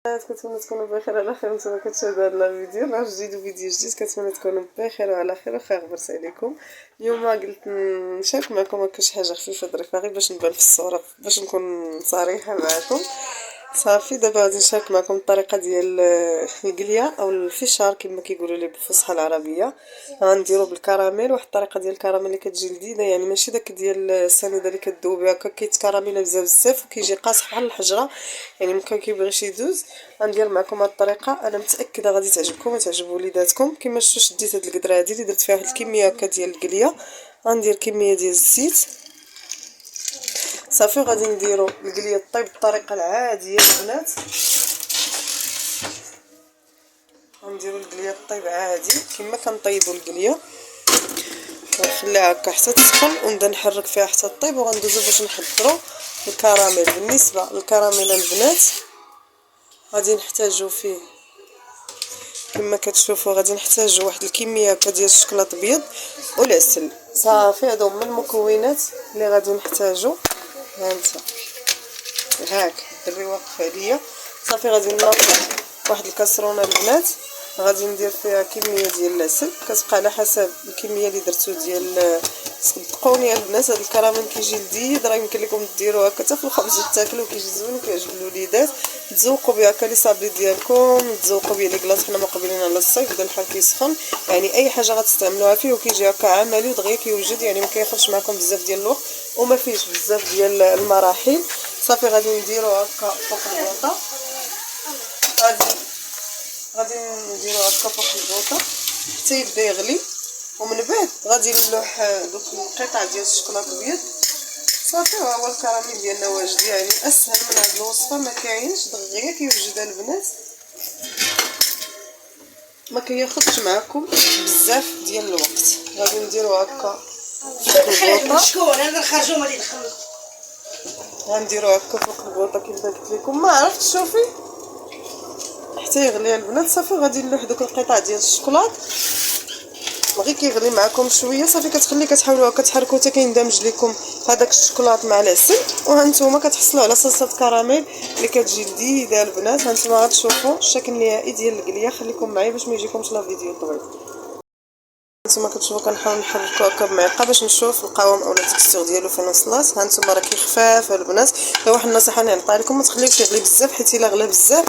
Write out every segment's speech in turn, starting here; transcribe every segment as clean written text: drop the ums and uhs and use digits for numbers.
كنتمنى تكونوا بخير على خير. نتوما كتشاهدوا هذا الفيديو، راه فيديو جديد. كنتمنى تكونوا بخير وعلى خير وخير غبرت عليكم. اليوم قلت نشارك معكم هكا شي حاجه خفيفه ظريفه غير باش نبان في الصوره، باش نكون صريحه معكم. صافي دابا غادي نشارك معكم الطريقه ديال القليه او الفشار كما كيقولوا لي بالفصحى العربيه. غنديروا بالكراميل، واحد الطريقه ديال الكراميل اللي كتجي لذيذه، يعني ماشي داك ديال السنيده اللي كدوبي هكا كيتكراميل بزاف وكيجي قاصح بحال الحجره، يعني ما كيبغيش يدوز. غندير معكم هاد الطريقه، انا متاكده غادي تعجبكم وتعجب وليداتكم. كما شفتوا شديت هاد القدره هادي اللي درت فيها واحد الكميه هكا ديال القليه. غندير كميه ديال الزيت صافي. غادي نديرو القليه طيب بالطريقه العاديه البنات. غنديرو القليه طيب عادي كما كنطيبوا القليه، ونخليها هكا حتى تسخن ونبدا نحرك فيها حتى طيب. وغندوزو باش نحضروا الكراميل. بالنسبه للكراميل البنات غادي نحتاجو فيه كما كتشوفوا، غادي نحتاجو واحد الكميه هكا ديال الشكلاط ابيض والعسل. صافي هادو هما المكونات اللي غادي نحتاجو. هانتا هاك الدري واقف عليا. صافي غادي ناخذ واحد الكاسرونه البنات، غادي ندير فيها كميه ديال العسل، كتبقى على حسب الكميه اللي درتو ديال. صدقوني البنات هذا الكراميل كيجي لذيذ، راه يمكن لكم ديروه هكا حتى في الخبز تاكلوا، كيجي زوين وكيعجب الوليدات. تذوقوا به هكا لي صابلي ديالكم، تذوقوا به لي كلاص. حنا مقبلين على الصيف، بدا الحال كيسخن، يعني اي حاجه غتستعملوها فيه وكيجي هكا عملي ودغيا كيوجد، يعني ما كياخذش معكم بزاف ديال الوقت وما فيهش بزاف ديال المراحل. صافي غادي نديرو هكا فوق البوطه، غادي نديرو هكا فوق البوطه حتى يبدا يغلي. ومن بعد غادي نلوح دوك القطع ديال الشكلاط الابيض. صافي هو الكراميل ديالنا واجد، يعني اسهل من هاد الوصفه ما كاينش، دغيا كيوجدها البنات، ما كياخذش معكم بزاف ديال الوقت. غادي نديرو هكا فوق البوطه، انا نخرجوا ما يدخل. غنديرو هكا فوق البوطه كيف قلت لكم، ما عرفتش شوفي حتى يغلي البنات. صافي غادي نلوح دوك القطع ديال الشكلاط، غير كيغلي معكم شويه. صافي كتحاولوا هكا تحركوا حتى كيندمج لكم هذاك الشكلاط مع العسل. وهانتوما كتحصلوا على صلصه كراميل اللي كتجي لذيذه البنات. هانتوما غتشوفوا الشكل النهائي ديال القليه. خليكم معايا باش ما يجيكمش لا فيديو طويل. هانتوما كتشوفوا كنحاول نحركو هكا بمعلقه باش نشوف القوام اولا التكستور ديالو فين وصلات. هانتوما راه كيخفاف البنات. غير واحد النصيحه نعطيها لكم، ما تخليوش يغلي بزاف، حيت الا غلا بزاف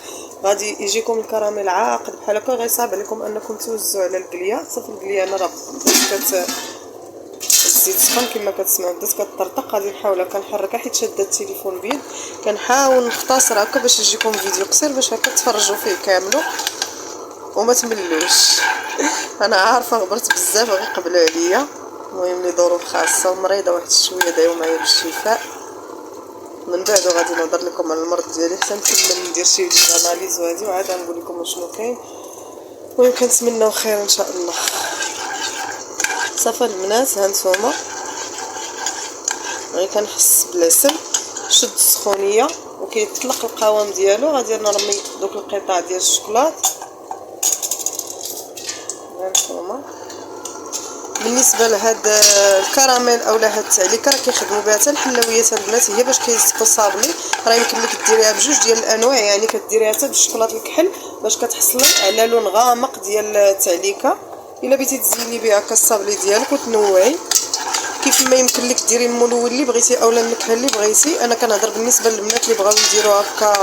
غادي يجيكم الكراميل عاقد بحال هكا، غيصعب عليكم انكم توزعوا على القليه. صافي القليه انا راه الزيت سخن كما كتسمعوا بدات كطرطق. غادي نحاول هكا نحركها حيت شاده التليفون بيد. كنحاول نختصر هكا باش يجيكم فيديو قصير باش هكا تفرجوا فيه كامل وما تملوش. انا عارفه غبرت بزاف غيقبلوا عليا، المهم لي ظروف خاصه ومريضه واحد شويه، دايو معايا بالشفاء. من بعد غادي نهضر لكم على المرض ديالي حتى نكمل ندير شي اناليز وهادي، وعاد نقول لكم شنو كاين. المهم كنتمناو خير ان شاء الله. صافي البنات هانتوما غير كنحس بالعسل شد السخونيه وكيطلق القوام ديالو. غادي نرمي دوك القطع ديال الشكلاط. هانتوما بالنسبه لهاد الكراميل اولا هاد التعليكه راه كيخدموا بها حتى الحلويات البنات، هي باش كيصدقوا الصابلي. راه يمكن لك ديريها بجوج ديال الانواع، يعني كديريها حتى بالشكلاط الكحل باش كتحصلي على لون غامق ديال التعليكه. الا بغيتي تزيني بها هكا الصابلي ديالك وتنوعي، كيف ما يمكن لك ديري الملون اللي بغيتي اولا النكهه اللي بغيتي. انا كنهضر بالنسبه للبنات اللي بغاو يديروا هكا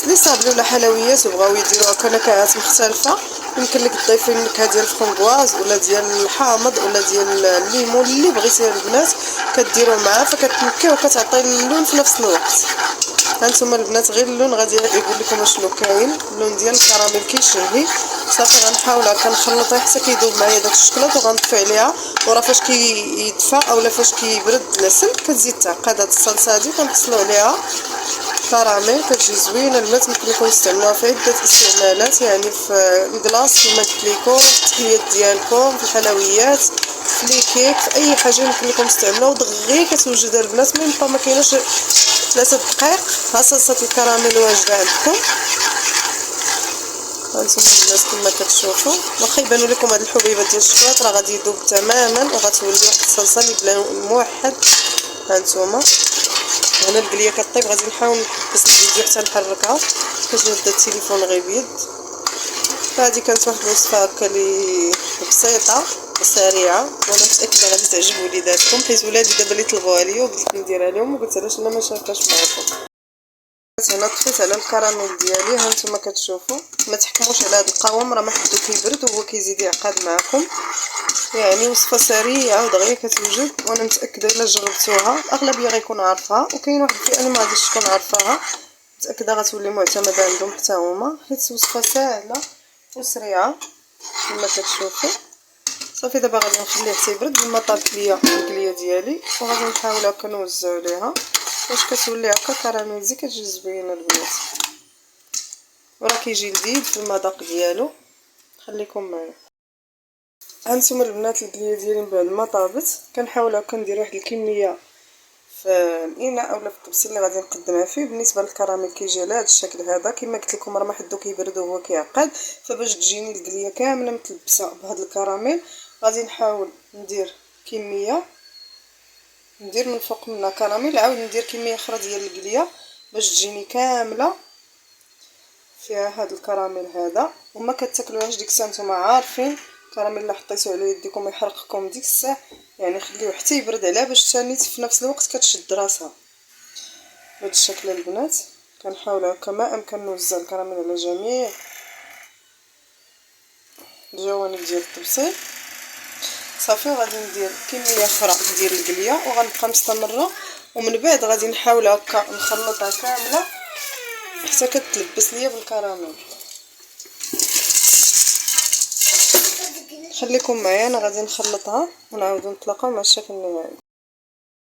لي صابلي ولا حلويات وبغاو يديروا هكا نكهات مختلفه. يمكن لك تضيفي النكهه ديال الفرونغواز ولا ديال الحامض ولا ديال الليمون اللي بغيتي البنات كديروا معاه، فكتنكي وكتعطي اللون في نفس الوقت. هانتوما البنات غير اللون غادي يقول لكم شنو كاين. اللون ديال الكراميل كيشهي. صافي غنحاول هكا نخلطها حتى كيذوب معايا داك الشكلاط وغنطفي عليها. وراه فاش كيدفى اولا فاش كيبرد العسل كتزيد تعقد هاد الصلصه هادي وكنحصلوا عليها كراميل كتجي زوينه البنات. ممكن لكم تستعملوها في عده استعمالات، يعني في الكلاص كما قلت لكم، في التحليات ديالكم، في الحلويات، في لي كيك، في اي حاجه يمكن لكم تستعملوها ودغيا كتوجدها البنات. ما كايناش 3 دقائق ها صلصه الكراميل واجده عندكم. هانتوما البنات كما كتشوفوا واخا يبانوا لكم هاد الحبيبات ديال الشكلاط راه غادي يذوب تماما وغتولي واحد الصلصه اللي بلا موحد. هانتوما هنا القليه كطيب غادي نحاول نحبس الفيديو حتى نحركها باش نبدا التليفون غيبيض. فهادي كانت واحد الوصفه هكا لي بسيطه وسريعه، وانا متاكده غادي تعجب وليداتكم حيت ولادي دابا اللي طلبوها ليا وقلت نديرها لهم وقلت علاش لا ما شاركاش معكم. هنا طفيت على الكراميل ديالي، ها نتوما كتشوفوا ما تحكموش على هذا القوام راه ما حدو كيبرد وهو كيزيد يعقد معكم. يعني وصفه سريعه ودغيا كتوجد، وانا متاكده الا جربتوها الاغلبيه غيكونوا عارفاها، وكاين واحد الفئه اللي ما غاديش تكون عارفاها متاكده غتولي معتمده عندهم حتى هما، حيت وصفه سهله وسريعه كما كتشوفوا. صافي دابا غادي نخليه حتى يبرد لما طابت ليا القليه ديالي، وغادي نحاول هكا نوزعو عليها باش كتولي هكا كراميلزي كتجي زوينه البنات، وراه كيجي لذيذ في المذاق ديالو. خليكم معايا. هانتوما البنات القليه ديالي من بعد ما طابت كنحاول هكا ندير واحد الكميه في الاناء اولا في الطبسيل اللي غادي نقدمها فيه. بالنسبه للكراميل كيجي على هذا الشكل هذا كما قلت لكم راه ما حدو كيبرد وهو كيعقد، فباش تجيني القليه كامله متلبسه بهذا الكراميل غادي نحاول ندير كميه، ندير من فوق منها كراميل، عاود ندير كميه اخرى ديال القليه باش تجيني كامله فيها هذا الكراميل هذا. وما كتاكلوهاش ديك الساعه نتوما عارفين الكراميل اللي حطيتو على يديكم يحرقكم ديك الساعه، يعني خليوه حتى يبرد عليها باش ثاني في نفس الوقت كتشد راسها بهذا الشكل. البنات كنحاول هكا ما امكن نوزع الكراميل على جميع الجوانب ديال الطبسيل. صافي غادي ندير كميه اخرى ديال القليه وغنبقى مستمره، ومن بعد غادي نحاول هكا نخلطها كامله حتى كتلبس ليا بالكراميل. خليكم معايا انا غادي نخلطها ونعاودو نتلاقاو مع الشكل النهائي.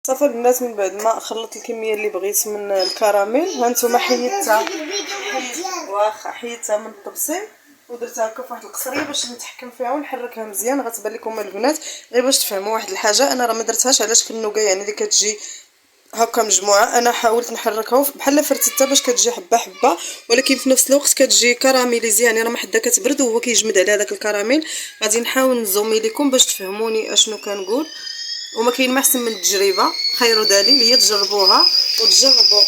صافي البنات من بعد ما خلطت الكميه اللي بغيت من الكراميل هانتوما حيدتها من الطبسيل ودرتها هكا فواحد القصريه باش نتحكم فيها ونحركها مزيان. غتبان لكم البنات غير باش تفهموا واحد الحاجه، انا راه ما درتهاش على شكل النوكا يعني اللي كتجي هكا مجموعه، انا حاولت نحركها بحال فرتتها باش كتجي حبه حبه، ولكن في نفس الوقت كتجي كراميليزي يعني راه ما حدا كتبرد وهو كيجمد على هذاك الكراميل. غادي نحاول نزومي لكم باش تفهموني اشنو كنقول، وما كاين ما احسن من التجربه، خير دليل هي تجربوها وتجربوا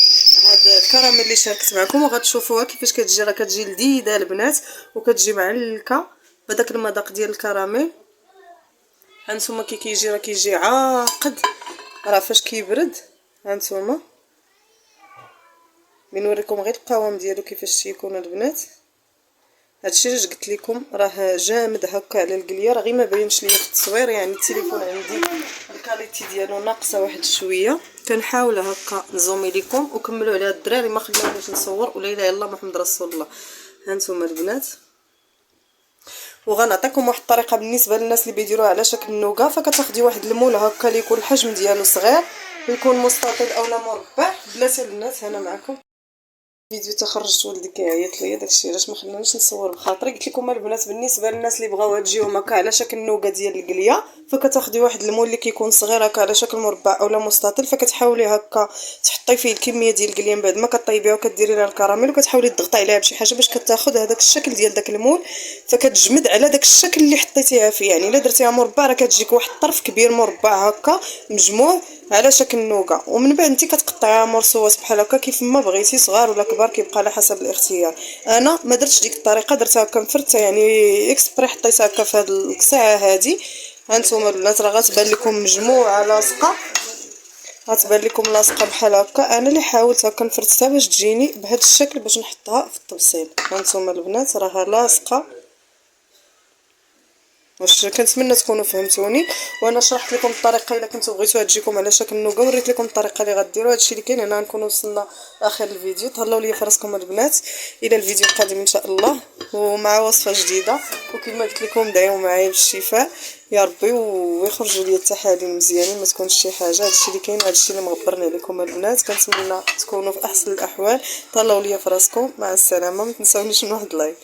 هذا الكراميل اللي شاركت معكم وغتشوفوها كيفاش كتجي. راه كتجي لذيذه البنات وكتجي معلكه بهذاك المذاق ديال الكراميل. هانتوما كي كيجي راه كيجي عاقد، راه فاش كيبرد هانتوما نوريكم غير القوام ديالو كيفاش تيكون البنات. هادشي اللي قلت لكم راه جامد هكا على القليه، راه غير ما باينش ليا في التصوير يعني التليفون عندي الكاليتي ديالو ناقصه واحد شويه. كنحاول هكا نزومي لكم وكملوا على هاد الدراري ما خلاونيش نصور ولا اله الا الله محمد رسول الله. هانتوما البنات وغنعطيكم واحد الطريقه بالنسبه للناس اللي بيديروها على شكل نوكا، فكتاخدي واحد المول هكا اللي يكون الحجم ديالو صغير ويكون مستطيل اولا مربع. بلاتي البنات هنا معكم فيديو تخرجت ولدي كيعيط ليا داكشي علاش ما خلانيش نصور بخاطري. قلت لكم البنات بالنسبه للناس اللي بغاو تجيهم هكا على شكل نوكا ديال القليه، فكتاخدي واحد المول اللي كيكون صغير هكا على شكل مربع اولا مستطيل، فكتحاولي هكا تحطي فيه الكميه ديال القليه من بعد ما كطيبيها وكديري لها الكراميل وكتحاولي تضغطي عليها بشي حاجه باش كتاخذ هذاك الشكل ديال داك المول، فكتجمد على داك الشكل اللي حطيتيها فيه. يعني الا درتيها مربع راه كتجيك واحد الطرف كبير مربع هكا مجموع على شكل نوكا، ومن بعد انت كتقطعيها مرصوصات بحال هكا كيف ما بغيتي صغار ولا كبار كيبقى على حسب الاختيار. انا ما درتش ديك الطريقه، درتها هكا مفرته يعني اكسبري حطيتها هكا في هذه الساعه هذه. هانتوما البنات راه غتبان لكم مجموعه لاصقه، غتبان لكم لاصقه بحال هكا. انا اللي حاولت هكا نفرتها باش تجيني بهذا الشكل باش نحطها في الطبسيل. هانتوما البنات راها لاصقه، واش كنتمنى تكونوا فهمتوني وانا شرحت لكم الطريقه الا كنتو بغيتوها تجيكم على شكل نوكا، وريت لكم الطريقه اللي غديروا. هادشي اللي كاين هنا. نكونوا وصلنا لاخر الفيديو. تهلاو ليا فراسكم البنات الى الفيديو القادم ان شاء الله ومع وصفه جديده، وكما قلت لكم دعيو معايا بالشفاء يا ربي ويخرجوا لي التحاليل مزيانين ما تكونش شي حاجه. هادشي اللي كاين، هادشي اللي مغبرنا عليكم البنات. كنتمنى تكونوا في احسن الاحوال. تهلاو ليا فراسكم، مع السلامه. ما تنساونيش من واحد لايك.